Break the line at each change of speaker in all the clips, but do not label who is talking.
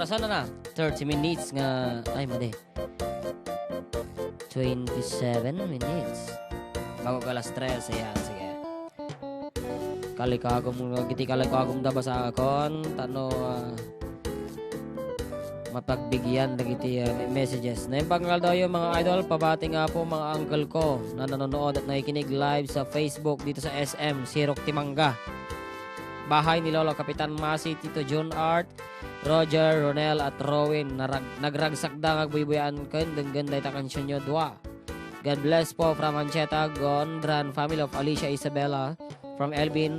orasan na 30 minutes nga. Ay, mali. 27 minutes. Bago ka alas 3. Ayan, sige. Kiti kalikagom da ba sa akon? Tano, mapagbigyan dagiti messages. Naimpagal daw yung mga idol. Pabati nga po mga uncle ko na nanonood at nakikinig live sa Facebook dito sa SM, Sirok Timanga. Bahay ni Lolo Kapitan Masi, Tito John Art, Roger, Ronel at Rowan. Nagragsakda ngagbuibuyan ken denggan dayta kansyon nyo dua. God bless po from Ancheta, Gondran, family of Alicia Isabella, from Elvin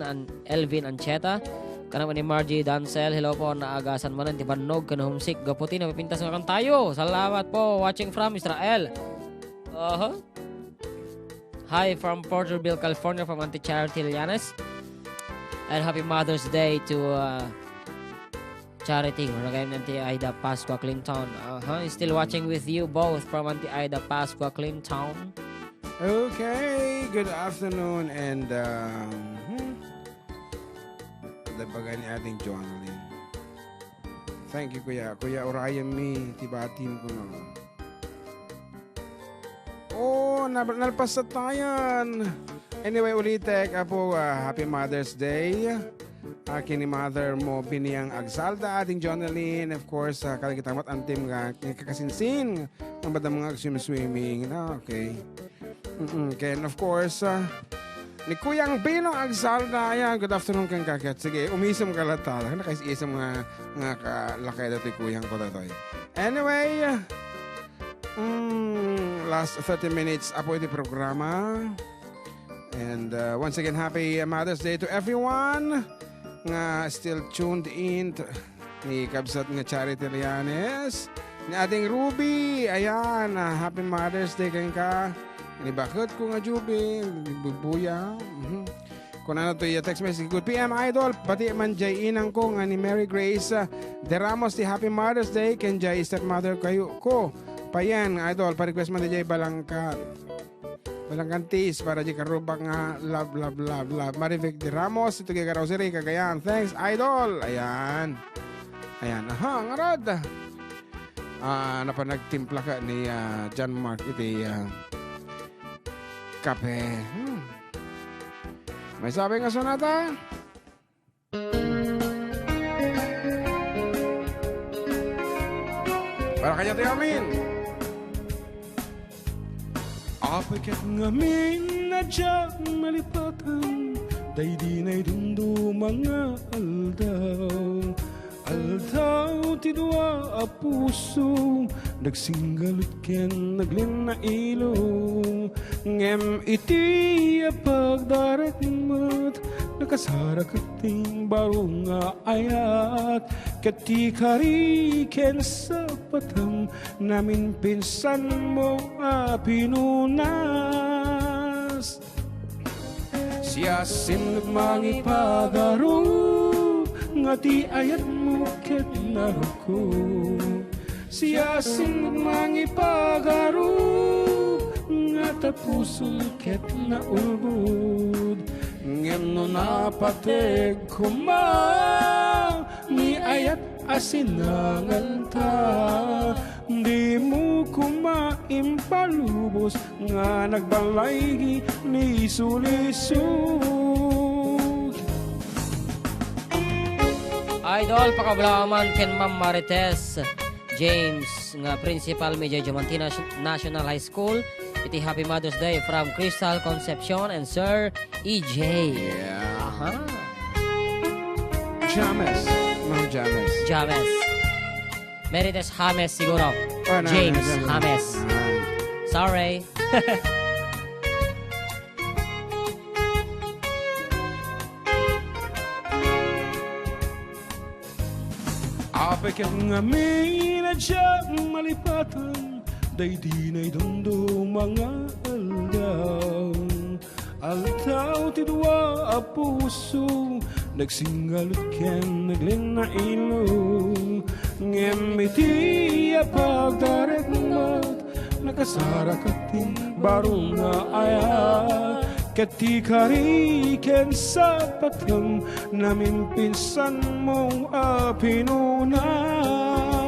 Ancheta. Kanang ni Margie Dancel, hello po, naagasan mo ng tibanog, kanahumsik, gaputi, napipintas nga kan tayo. Salamat po, watching from Israel. Hi from Porterville, California, from Auntie Charity Lianes. And happy Mother's Day to Charity. Maragay Auntie Aida Pasqua Clinton. Still watching with you both from Auntie Aida Pasqua Clinton.
Okay, good afternoon and dabagan ni ating Jonalyn. Thank you Kuya Orion mi tibatin ko na. Nalpas sa tayan. Anyway, ulitek apo Happy Mother's Day. Akin ni mother mo biniyang agsalda ating Jonalyn. Of course, kaligitamat antim nga kakasinsin. Ang bada mga swimming. Okay. Okay, and of course, ni Kuyang Binong Agsalda. Ayan, good afternoon kang kakat. Sige, umisam ka lata. Nakaisam nga kalakay dati Kuyang ko dati. Anyway, last 30 minutes apo iti programa. And once again, happy Mother's Day to everyone nga still tuned in ni Kabsat nga Charity Lianes. Ni ating Ruby. Ayan, happy Mother's Day kang ka. Ni bakit ko nga Juby, bubuya. Kung ano to text message, good PM Idol, pati man jay inang ko nga ni Mary Grace De Ramos, di Happy Mother's Day, ken jay stepmother kayo ko. Payan, Idol, pa-request man di jay balangkantis para di karubak nga love. Marivic De Ramos, ito kay Karoseri, Cagayan. Thanks, Idol. Ayan. Ngarad. Napanagtimpla ka ni John Mark, iti kape. May sabi nga sonata? Para kanya tayo amin. Apakat ngamin na dyan malipatan, day di na'y dundo mga aldaw. Aldaw ti dua a puso, nagsinggalut ken naglin na ilo. Ngem iti a pagdaratmat, nakasara kating baro nga ayat. Kati kari ken sa patam, namin pinsan mo a pinunas. Siya sinag mangipagaro, nga ti ayat mo ket naruko. Siya sinag mangipagaro, nga tapusul ket naulbud. Ngem no napateg kumaw, ni ayat asinangan ta. Di mo kumaimpalubos, nga nagbalay ni sulisog.
Idol, pakablaman ken Ma'am Marites James nga Principal Medyo Diamantina National High School. Iti Happy Mother's Day from Crystal Concepcion and Sir EJ.
Yeah. James. Ma'am James.
James. Merites James siguro. James James. Sorry.
Apakat ngamin na dyan malipatan, day di na'y dundo mga aldaw. Aldaw ti dua a puso, nagsinggalut ken naglin na ilo. Ngem iti a pagdaratmat, nakasara kating baro nga ayat. Kati kari ken sa patam, namin pinsan mong pinunas.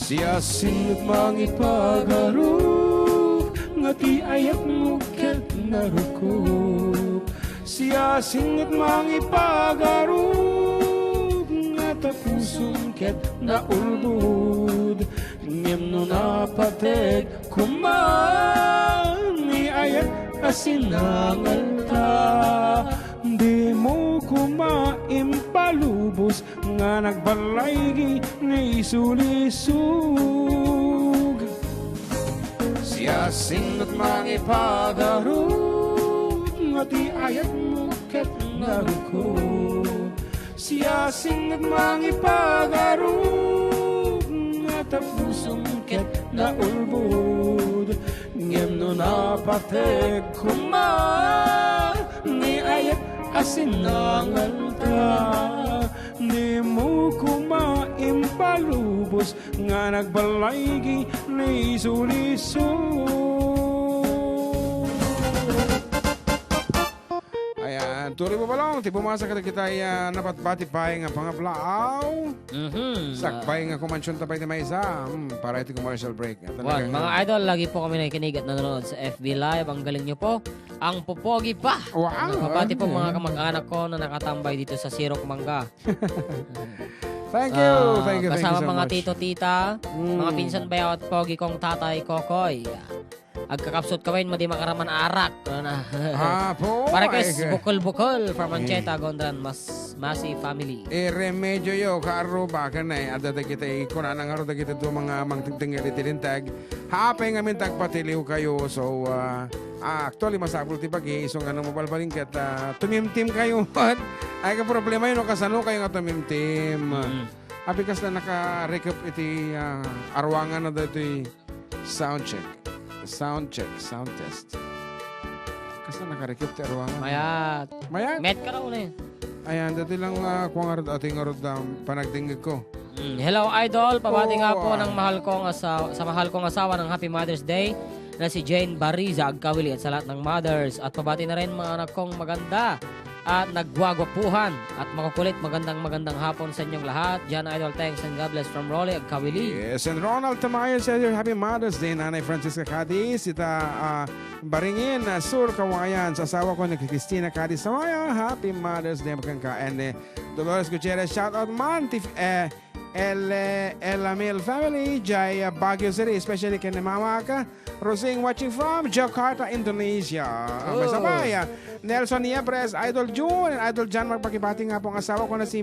Siya singot mangipagarop nga ti ayak mo ket narukup. Siya singot mangipagarop nga tapusong ket naulbud. Ngem no napateg kuman ni ayak asinangal ta. Di mo kumaimpalubos nga nagbalaygi ni isulisug. Siya singot mangipagarop nga ti ayat mo ket naruko. Siya singot mangipagarop nga tapusong ket naulbud. Ngem no napateg kuman ni ayat asinangal ka. Di mo kumaimpalubos nga nagbalaygi ni isuliso. Ayan, tuloy mo balong, ti bumasa ka kita napatbati pa'y nga pangablaaw. Sakbay nga kumansyon tapay ti maysa. Para iti commercial break.
Wan, mga idol, lagi po kami nakikinig at nanonood sa FB Live. Ang galing nyo po. Ang popogi pa.
Wow.
Nagpapati po mga kamag-anak ko na nakatambay dito sa Sirok Mangga.
Thank you. Thank you.
Kasama
Thank you so
mga
much.
tito-tita, mga pinsan bayaw at pogi kong tatay Kokoy. Agkakapsot kawin mo di makaraman arak.
Po.
Para kes bukol-bukol from Mancheta, Gondran, Masi family.
Remedyo yo, kaaro ba ka na adada kita ikuna nang aro da kita to mga mangtingting itilintag. Hapay ngamin tagpatiliw kayo. So, actually, masabol ti pagi. So, nga nang mabalbaling kat tumimtim kayo. Ay ka problema yun, kasano kayo nga tumimtim. Abikas na naka-recap iti arwangan na dito sound check. Sound check, sound test. Kasi nakarekip ti arwangan.
Mayat.
Mayat?
Met ka raw na eh.
Ayan, dati lang kung ating arod panagdingig ko.
Hello, idol. Pabati nga po ng mahal kong sa mahal kong asawa ng Happy Mother's Day na si Jane Bariza Agkawili at sa lahat ng mothers. At pabati na rin mga anak kong maganda at nagwagwapuhan at makukulit. Magandang hapon sa inyong lahat. Jan Idol, thanks and God bless from Rolly Agkawili.
Yes, and Ronald Tamayo says Happy Mother's Day, Nanay Francisca Cadiz. Ita Baringin, Sur Kawayan. Sa asawa ko ni Cristina Cadiz Tamayo. Happy Mother's Day. Magkangka. And Dolores Gutierrez, shout out man. El Amil family, Jai Baguio City, especially kay Mama ka. Rosing watching from Jakarta, Indonesia. May sabay. Nelson Niebres, Idol June, and Idol Jan, magpakibati nga po ang asawa ko na si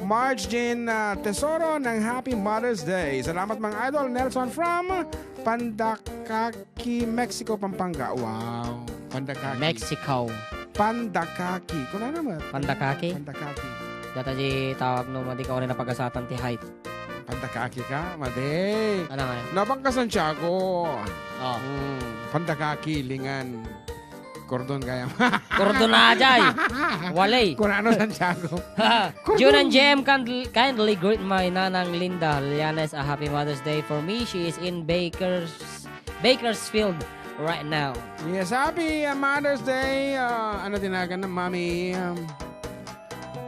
Marge Jean Tesoro ng Happy Mother's Day. Salamat mga idol. Nelson from Pandakaki, Mexico, Pampanga. Wow. Pandakaki.
Mexico.
Pandakaki. Kung ano naman?
Pandakaki?
Pandakaki.
Data di tawag no, madi ka rin napagasatan ti height.
Pandakaki ka? Madi.
Ano nga?
Nabang ka Santiago.
Oh.
Pandakaki, lingan. Cordon kaya.
Cordon na jay. Walay.
Kung ano Santiago.
June and JM kindly greet my nanang Linda Llanes a happy Mother's Day for me. She is in Bakersfield right now.
Yes, happy Mother's Day. Ano tinagan ng Mami?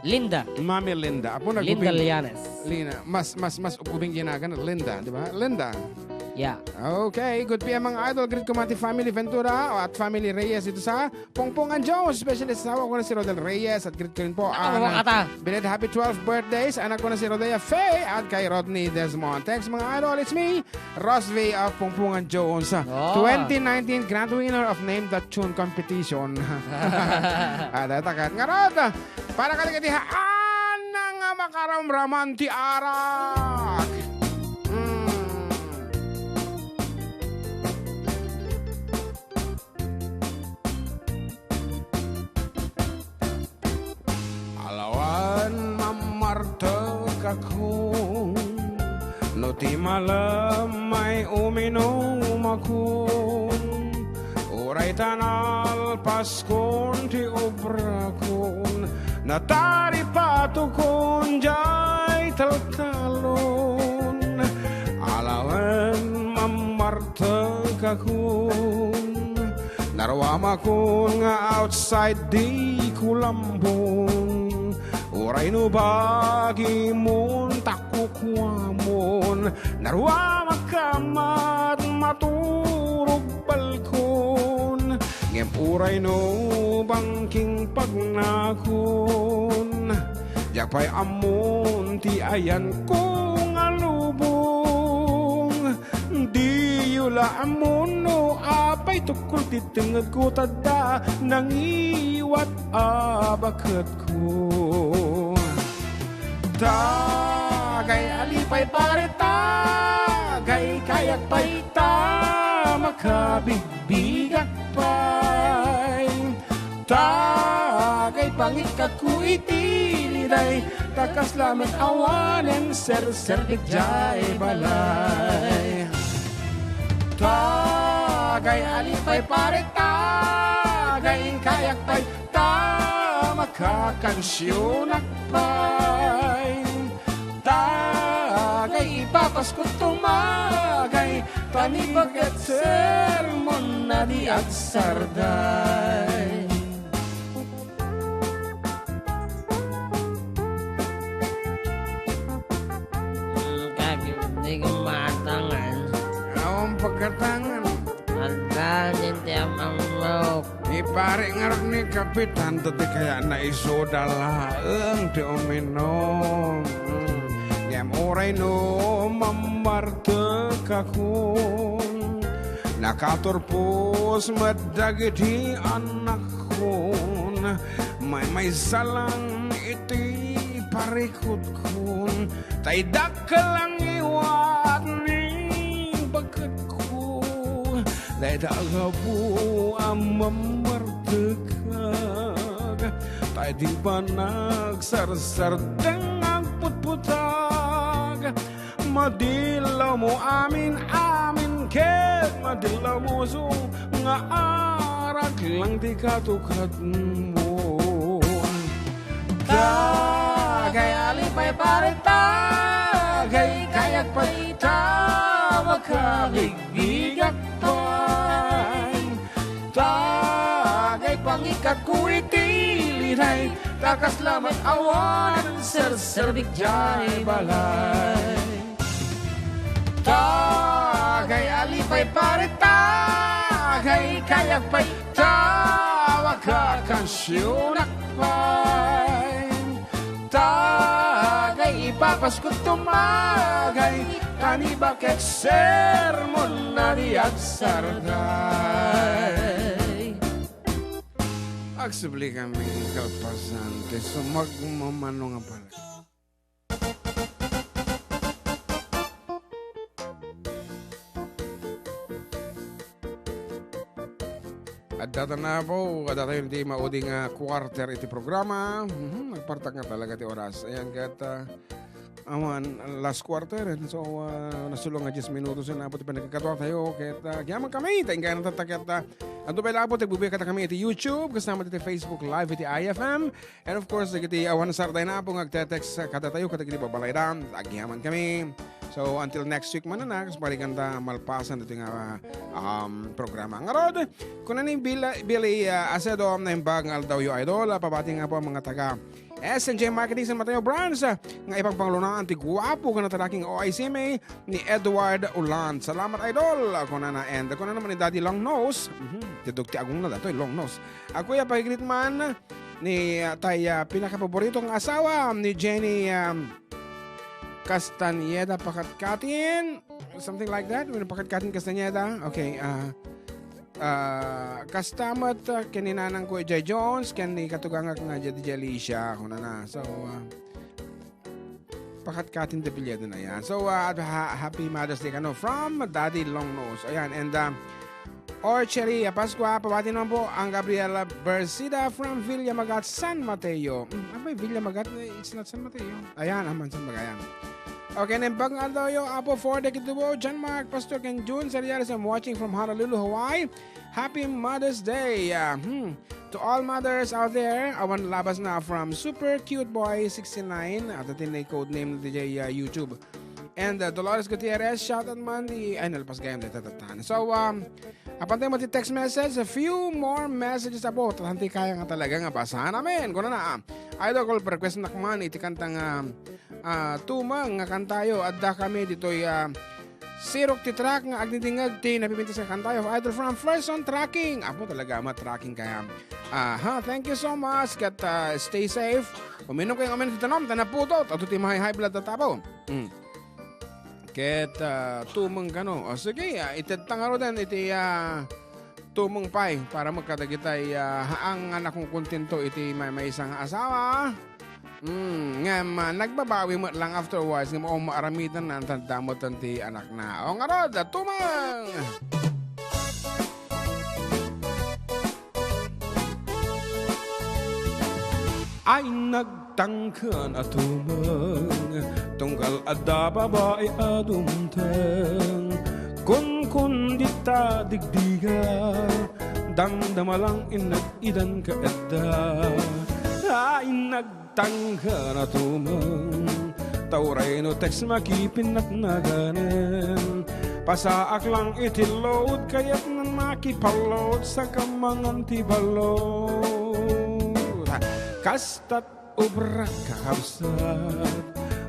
Linda.
Mami Linda. Apo
Linda Llanes.
Lina. Mas upubing ginagan. Linda, di ba? Linda.
Yeah.
Okay, good PM mga idol. Greet ko mga Family Ventura at Family Reyes dito sa Pongpongan Jones. Especially sa asawa ko na si Rodel Reyes. At greet ko rin po Belated happy 12th birthdays. Anak ko na si Rodea Faye at kay Rodney Desmond. Thanks mga idol. It's me, Ross V of Pongpongan Jones. 2019 Grand Winner of Name That Tune Competition. Takat nga Rod. Para kaligatihaan ng makaramraman ti arak. Mamartag ako, no ti malam may uminom ako. Uray tanal paskon ti obra kon, natari patukon jay taltalon. Alawan mamartag ako, narawam ako nga outside di kulambon. Oray no bagi mon takuk makwamon narwa makamat maturog balkon ngem uray no bangking pagnakon yakpay amon ti ayan ko ngalubong di yula amon no apay tukul ti tenged ko tada nangiwat abaket ko tagay alipay pareta gay kayak pay ta makabigbigat pay tagay pangikat ko itiliday takas lamat awanen ser-ser jay balay tagay alipay pareta gay kayak pay ta makakansyonak pay tagay ipapasko tumagay panibag at sermon na di at sarday
Hindi ko matangan.
ang pagkatangan
Nagdanin ti amang mo.
ipare ngarap ni kapitan tadi kaya na isodala ang ti uminom ngem oray no mamarte kakun nakaturpos madagiti anak kun may salang iti parikot kun tay dakkelang iwat ni baget ko day dagapu amamartekag tay di ba nagsarsar dengan putputag madilaw mo amin ket madilaw mo so nga arak lang di katukat mo tagay alipay pareta gay kayak paita makabigbigat pay tagay pangikat ko itiliday takas lamat awan ser-serbik jay balay tagay alipay pareta gay kayak paita makakansyonak pay tagay ipapasko tumagay kanibak ek sermon na di at sarday agsubli kami kalpasante sumagmamano nga pala at data na po, at data yung di mauding quarter iti programa. Nagpartak nga talaga ti oras. Ayan, kat last quarter. So, nasulong nga 10 minutos na po ti panagkakatwa tayo. Kat kiyaman kami, tayo nga natatakit. Ando pa lang po, tagbubay kata kami iti YouTube, kasama iti Facebook Live iti IFM. And of course, iti awan sarday na po, nagtetext kata tayo, kata kiti babalaydan. Agyaman kami. So, until next week man na, kasi paliganda malpasan ito nga programa. Nga rod, kung naning Billy Acedo na yung bagang daw yung idol, pabati nga po ang mga taga SNJ Marketing sa Mateo Brands nga ipagpanglunaan ti guwapo ka na taraking OICMA ni Edward Ulan. Salamat idol! Ako na na-end. Ako na naman ni Daddy Long Nose. Tidog ti agong na dato, Long Nose. Ako yung pagigrit man ni tay pinakapaboritong asawa ni Jenny Castaneda Pakatkatin, something like that. Pakatkatin Castaneda. Okay. Kastamat kininanang ko Jay Jones, kani katugangak nga Jay Alicia. Ako na. So, Pakatkatin de Piledo na yan. So, happy Mother's Day from Daddy Long Nose. Ayan. And, Orchery Pascua, pabati naman po ang Gabriela Bersida from Villamagat, San Mateo. Abay, Villamagat, it's not San Mateo. Ayan, aman San Magayan. Okay, nembang aldayo apo for the kitubo John Mark Pastor Ken June Serialis. I'm watching from Honolulu, Hawaii. Happy Mother's Day. To all mothers out there, awan labas na from Super Cute Boy 69 at atin na code name DJ YouTube. And Dolores Gutierrez, shout out man ni nalpas gayam dito tatan. So, apantay mo ti text message, a few more messages about. Tanti kaya nga talaga nga basahan namin. Kung na Idol call per request nakman iti kantang tumang nga kantayo adda kami ditoy sirok ti track nga agnitingag ti napipintas nga kantayo idol from Flerson Tracking. Apo talaga tracking kaya. Thank you so much kat stay safe. Uminom kayo ngayon ti tanom tanaputot at ti high blood tatapo. Ket tumang kano. O sige, itetangaro din iti tumang pay para magkadagitay ang anak kong kontento iti may isang asawa. Nagbabawi mo lang afterwards nga mo maaramitan na ang tandamot ti anak na. O nga rod, tumang! Ay nagtangkan at tumang tunggal adda babae adumtang kun dita digdiga damdamalang inag-idan ka adda. Ay nagtangkan at tumang tauray no text makipinat na ganin pasaak lang itiload kaya't nan makipaload sa kamangan tibalod. Kastat ubra kakabsat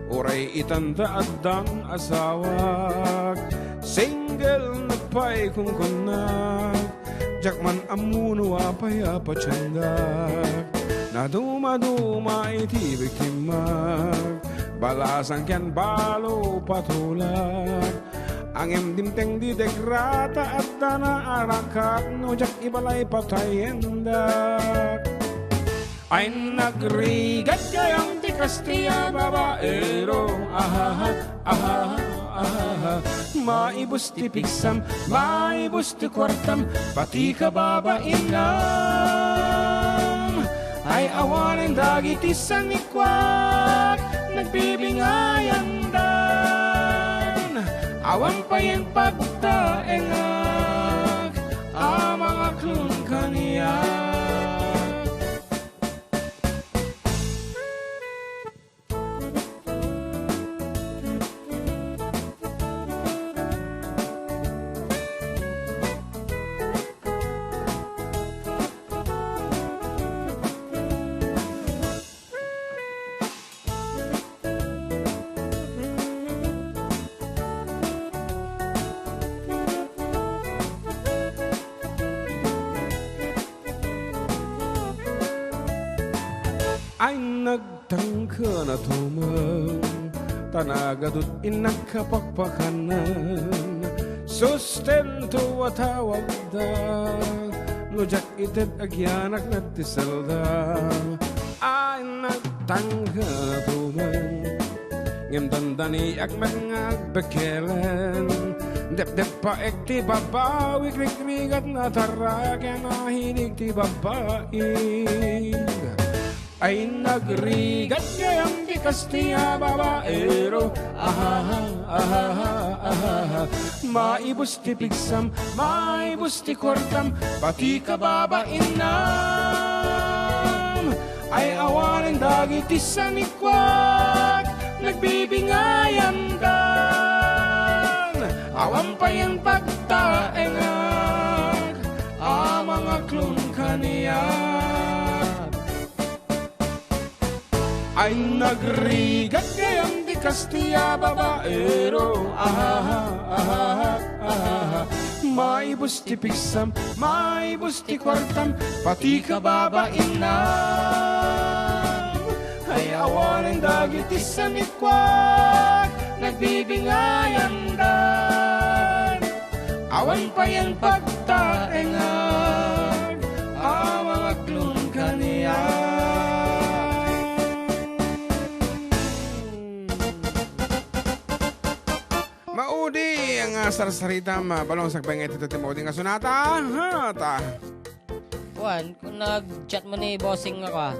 uray itanda adang asawak single na pa'y kung kunag jakman amuno apay apachandak na duma iti biktimag balasang kyan balo patulak ang emdimteng di degrata at dana arakak no jak ibalay patayendak. Ay nagrigat kayang di Castilla babaero. Maibos ti pigsam, maibos ti kwartam, pati ka babainam. Ay awanin dagiti sanikwak, nagbibingayan dan. Awan pa yung pagtaengag, mga klon kaniya. Ay nagtangka na tumang tanagadot inagkapakpakanan sustento at tawag da lojak ited agyanak na tisalda. Ay nagtangka na tumang ngimdandani ag mga bekelan dep pa ek ti babawi krik-krigat na tarak yan nahinig ti babae. Ay nagrigat kayang di Castilla babaero. Maibos ti pigsam, maibos ti kwartam, pati ka babainam. Ay awanin dagiti sanikwak, nagbibingayan dan. Awan pa yung pagtaengag, mga klon kaniya. Ay nagrigat kayang di Castilla babaero. Maibos ti pigsam, maibos ti kwartam, pati ka babainam. Ay awanin dagiti sanikwak, nagbibingayan dan. Awan pa yung pagtaengag, mga klon kaniya. Maudi ang sarsarita balong sa pangit ito timodi nga sunata.
Juan, kung nag-chat mo ni bossing ako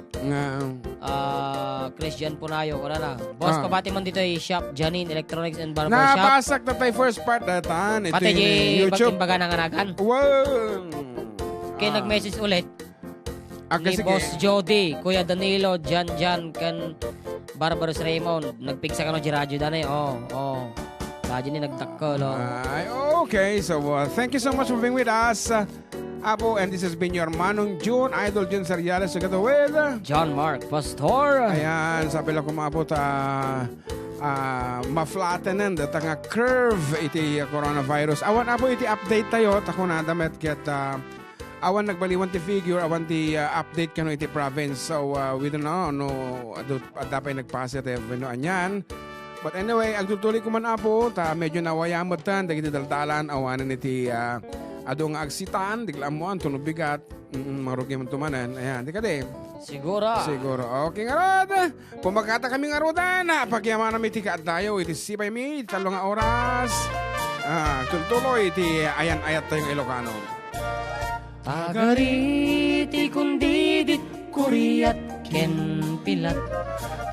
Christian Punayo ko na. Boss ko pati man dito ay shop Janine Electronics and Barbershop.
Napasak na tayo first part datan. Ito
pati
yung YouTube.
Pagtimbaga ng anagan.
Wow!
Kaya nag-message ulit ni
sige.
Boss Jody, Kuya Danilo, Jan kan Barbaros Raymond. Nagpigsa ka no si radyo danay. Radyo ni nagtakko.
Okay, so thank you so much for being with us. Apo, and this has been your Manong June, Idol June Seriales, together with
John Mark Pastor.
ayan, sabi lang kumabot ma-flattening data nga curve iti coronavirus. Awan apo iti update tayo, tako na damet get awan nagbaliwan ti figure, awan ti update kano iti province. So we don't know, no, dapat nag-positive, no, anyan. But anyway, agtutuloy ko man apo, ta medyo nawayamot tan, dagiti daldalan, awanan iti ado nga agsitan, diglaan mo ang tunubigat, marugi man tumanan. Ayan, di ka di.
Siguro.
Okay nga rod. Pumakata kami nga rodan. Pagyaman namin iti kaadayo, iti sipay mi, iti talo nga oras. Tuloy, iti ayan-ayat tayong Ilocano.
Tagariti kundi dit kuriat ken pilat.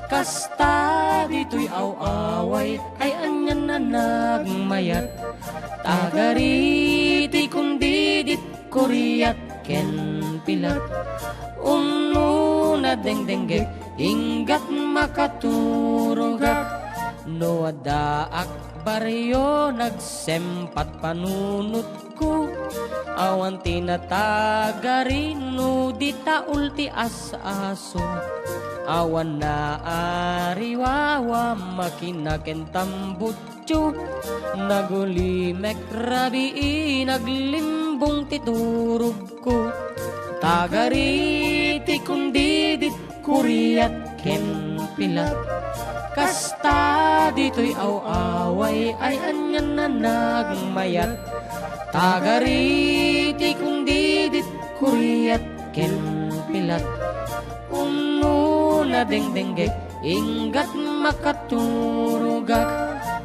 Kasta dito'y awaway ay anyan na nagmayat. Tagariti kundi dit kuriat ken pilat. Na dengdengge inggat makaturugak. No adaak baryo nagsempat panunot ko. Awan tinatagarino di taul ti as-aso. Awan na ariwawa makinaken tambutso. Nagulimek rabi naglimbong titurog ko. Tagariti kundi dit kuriat ken pilat. Kasta dito'y awaway ay anyan na nagmayat. Tagariti kundi dit kuriat ken pilat. Na dengdengge inggat makaturugak.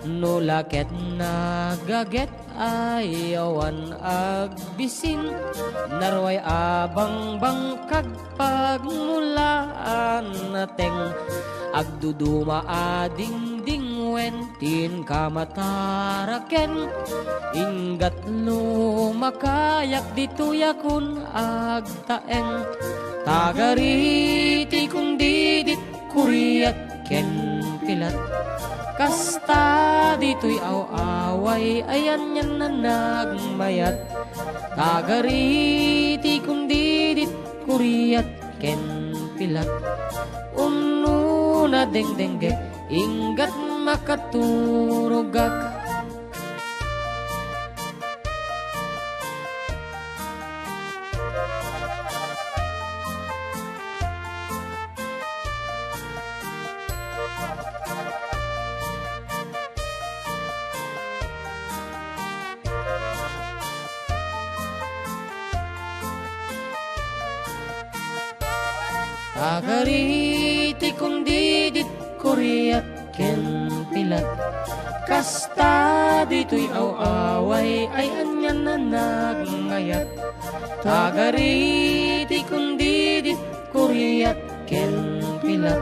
No laket nagaget ayawan agbisin. Narway abang bangkag pagmulaan nateng. Agduduma ading wentin kamataraken. Inggat lumakayak dituyakun agtaeng. Tagariti kundi dit kuriat ken pilat. Kasta dito'y awaway ayan yan na nagmayat. Tagariti kundi dit kuriat ken pilat. Na dengdengge inggat makaturugak. Tagariti kundi dit kuriat ken pilat. Kasta dito'y awaway ay anyan na nagmayat. Tagariti kundi dit kuriat ken pilat.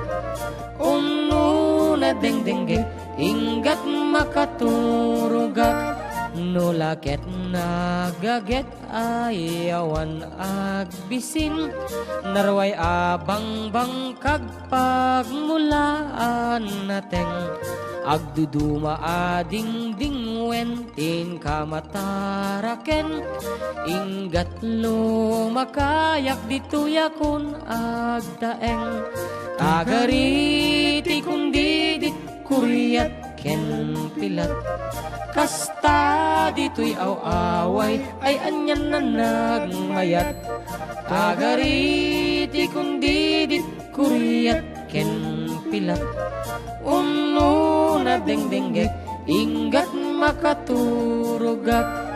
Na dengdengge inggat makaturugak. No laket nagaget ayawan agbisin. Narway abang bangkag pagmulaan nateng. Agduduma ading wentin kamataraken. Inggat lumakayak dituyakun agdaeng. Tagariti kundi dit kuriat ken pilat. Kasta dito'y awaway ay anyan na nagmayat. Tagariti kundi dit kuriat ken pilat. Na dengdengge inggat makaturugak.